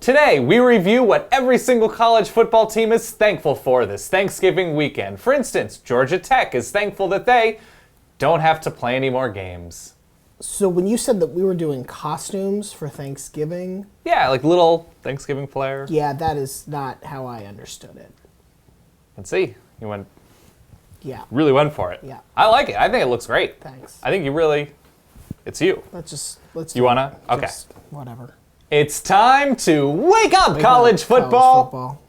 Today, we review what every single college football team is thankful for this Thanksgiving weekend. For instance, Georgia Tech is thankful that they don't have to play any more games. So when you said that we were doing costumes for Thanksgiving... Yeah, like little Thanksgiving flair. Yeah, that is not how I understood it. Let's see. You really went for it. Yeah. I like it. I think it looks great. Thanks. I think it's you. Let's You wanna? Okay. Just whatever. It's time to wake up college football.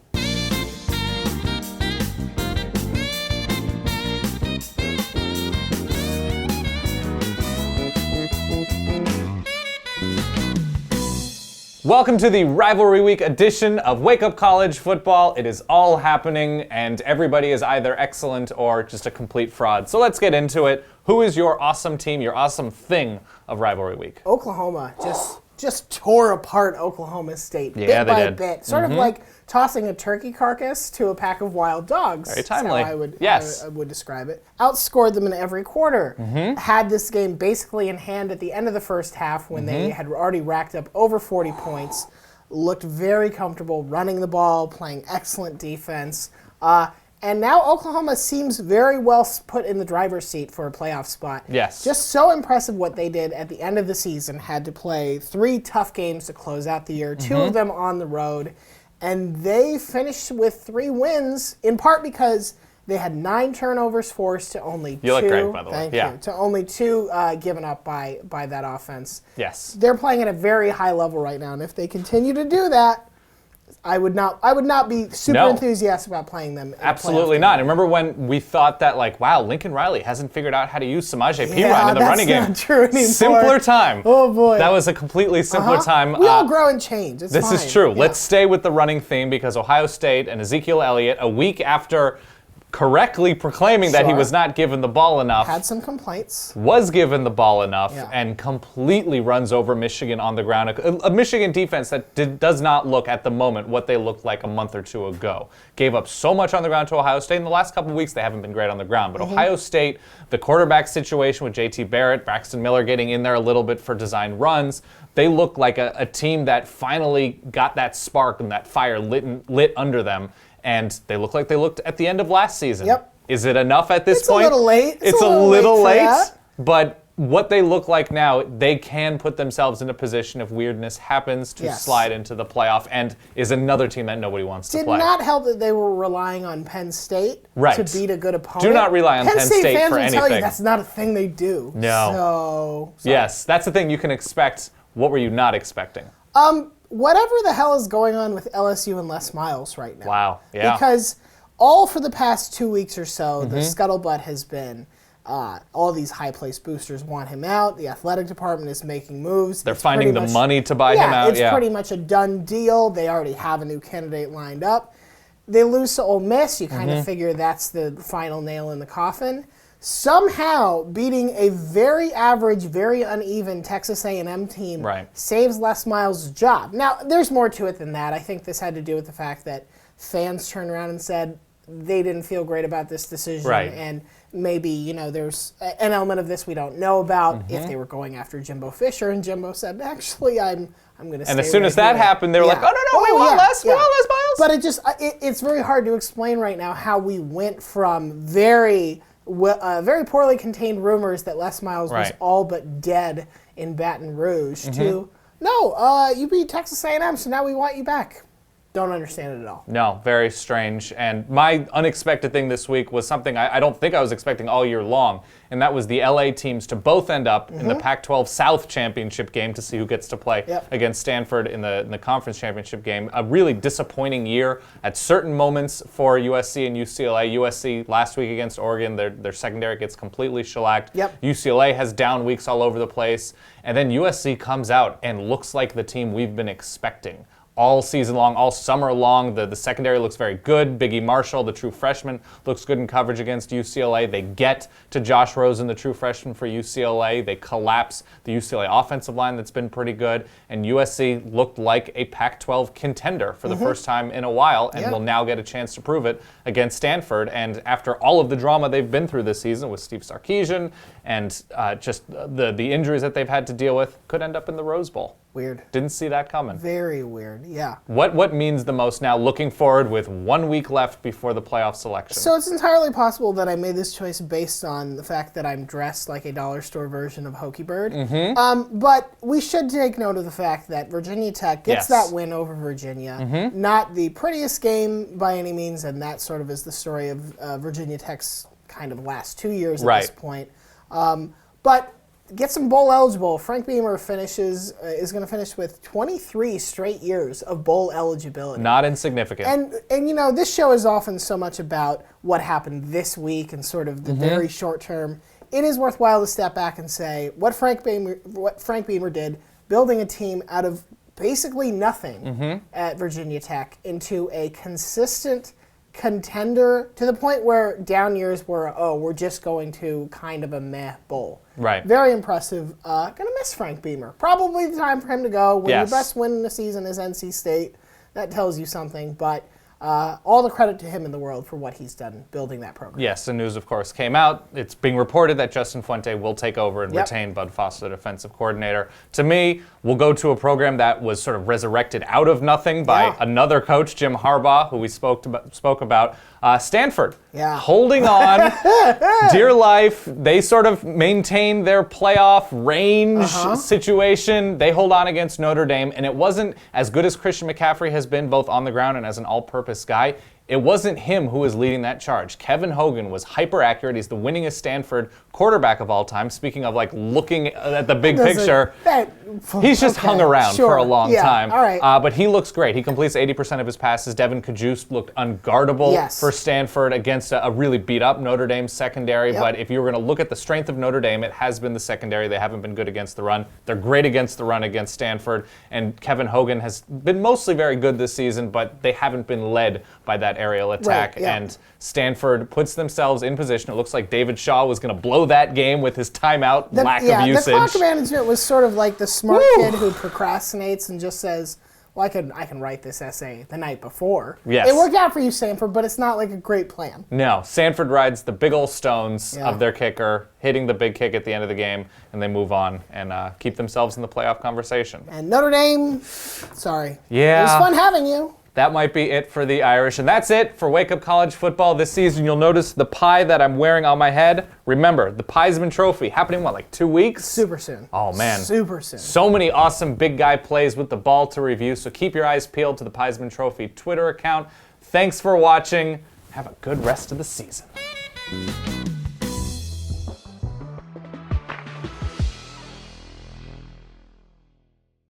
Welcome to the Rivalry Week edition of Wake Up College Football. It is all happening, and everybody is either excellent or just a complete fraud. So let's get into it. Who is your awesome team, your awesome thing of Rivalry Week? Oklahoma just tore apart Oklahoma State bit by bit. Sort of like tossing a turkey carcass to a pack of wild dogs. Very timely. That's how I would describe it. Outscored them in every quarter. Had this game basically in hand at the end of the first half when they had already racked up over 40 points. Looked very comfortable running the ball, playing excellent defense. And now Oklahoma seems very well put in the driver's seat for a playoff spot. Yes. Just so impressive what they did at the end of the season. Had to play 3 tough games to close out the year, 2 of them on the road. And they finished with 3 wins, in part because they had 9 turnovers forced to only 2. You look great, by the way. Thank you. To only 2 given up by that offense. Yes. They're playing at a very high level right now, and if they continue to do that, I would not be super enthusiastic about playing them. Absolutely not. And remember when we thought that, like, wow, Lincoln Riley hasn't figured out how to use Samaje Perine in the running game. That's not true anymore. Simpler time. Oh, boy. That was a completely simpler time. We all grow and change. It's this fine. is true. Yeah. Let's stay with the running theme because Ohio State and Ezekiel Elliott, a week after correctly proclaiming that he was not given the ball enough. Had some complaints. Was given the ball enough and completely runs over Michigan on the ground. A Michigan defense that does not look at the moment what they looked like a month or 2 ago. Gave up so much on the ground to Ohio State. In the last couple of weeks, they haven't been great on the ground. But Ohio State, the quarterback situation with J.T. Barrett, Braxton Miller getting in there a little bit for design runs, they look like a team that finally got that spark and that fire lit under them. And they look like they looked at the end of last season. Yep. Is it enough at this point? It's a little late. It's a little late, but what they look like now, they can put themselves in a position if weirdness happens to slide into the playoff and is another team that nobody wants to play. Did not help that they were relying on Penn State to beat a good opponent. Do not rely on Penn State fans for will anything. Tell you that's not a thing they do. No. So yes, that's the thing you can expect. What were you not expecting? Whatever the hell is going on with LSU and Les Miles right now. Wow, yeah. Because all for the past 2 weeks or so, the scuttlebutt has been all these high-placed boosters want him out. The athletic department is making moves. They're finding the money to buy him out. It's pretty much a done deal. They already have a new candidate lined up. They lose to Ole Miss. You kind of figure that's the final nail in the coffin. Somehow beating a very average, very uneven Texas A&M team saves Les Miles' job. Now, there's more to it than that. I think this had to do with the fact that fans turned around and said they didn't feel great about this decision. And maybe, there's an element of this we don't know about if they were going after Jimbo Fisher. And Jimbo said, actually, I'm going to stay. And as soon as that happened, they were like, oh, no, we want Les Miles. But it's very hard to explain right now how we went from very poorly contained rumors that Les Miles was all but dead in Baton Rouge to, no, you beat Texas A&M, so now we want you back. Don't understand it at all. No, very strange. And my unexpected thing this week was something I don't think I was expecting all year long, and that was the LA teams to both end up in the Pac-12 South Championship game to see who gets to play against Stanford in the Conference Championship game. A really disappointing year at certain moments for USC and UCLA. USC last week against Oregon, their secondary gets completely shellacked. UCLA has down weeks all over the place. And then USC comes out and looks like the team we've been expecting all season long, all summer long. The secondary looks very good. Biggie Marshall, the true freshman, looks good in coverage against UCLA. They get to Josh Rosen, the true freshman for UCLA. They collapse the UCLA offensive line that's been pretty good. And USC looked like a Pac-12 contender for the first time in a while and will now get a chance to prove it against Stanford. And after all of the drama they've been through this season with Steve Sarkisian and just the injuries that they've had to deal with, could end up in the Rose Bowl. Weird. Didn't see that coming. Very weird, yeah. What means the most now, looking forward with 1 week left before the playoff selection? So it's entirely possible that I made this choice based on the fact that I'm dressed like a dollar store version of Hokey Bird. But we should take note of the fact that Virginia Tech gets that win over Virginia. Not the prettiest game by any means, and that sort of is the story of Virginia Tech's kind of last 2 years at this point. But gets them bowl eligible. Frank Beamer is going to finish with 23 straight years of bowl eligibility. Not insignificant. And you know, this show is often so much about what happened this week and sort of the very short term. It is worthwhile to step back and say what Frank Beamer did, building a team out of basically nothing at Virginia Tech into a consistent contender to the point where down years were, we're just going to kind of a meh bowl. Right. Very impressive. Gonna miss Frank Beamer. Probably the time for him to go. When your best win in the season is NC State, that tells you something. But all the credit to him in the world for what he's done building that program. Yes, the news, of course, came out. It's being reported that Justin Fuente will take over and retain Bud Foster, the defensive coordinator. To me, we'll go to a program that was sort of resurrected out of nothing by another coach, Jim Harbaugh, who we spoke about. Stanford, holding on, dear life. They sort of maintain their playoff range situation. They hold on against Notre Dame, and it wasn't as good as Christian McCaffrey has been both on the ground and as an all-purpose guy. It wasn't him who was leading that charge. Kevin Hogan was hyper accurate. He's the winningest Stanford quarterback of all time. Speaking of like looking at the big picture, he's just hung around for a long time. All right. But he looks great. He completes 80% of his passes. Devin Kajust looked unguardable for Stanford against a really beat up Notre Dame secondary. But if you were going to look at the strength of Notre Dame, it has been the secondary. They haven't been good against the run. They're great against the run against Stanford. And Kevin Hogan has been mostly very good this season, but they haven't been led by that aerial attack. And Stanford puts themselves in position. It looks like David Shaw was going to blow that game with his timeout lack of usage. The clock management was sort of like the smart kid who procrastinates and just says, well, I can write this essay the night before. Yes. It worked out for you, Stanford, but it's not like a great plan. No. Stanford rides the big old stones of their kicker, hitting the big kick at the end of the game, and they move on and keep themselves in the playoff conversation. And Notre Dame, sorry. Yeah. It was fun having you. That might be it for the Irish. And that's it for Wake Up College Football this season. You'll notice the pie that I'm wearing on my head. Remember, the Heisman Trophy happening, like 2 weeks? Super soon. Oh, man. Super soon. So many awesome big guy plays with the ball to review. So keep your eyes peeled to the Heisman Trophy Twitter account. Thanks for watching. Have a good rest of the season.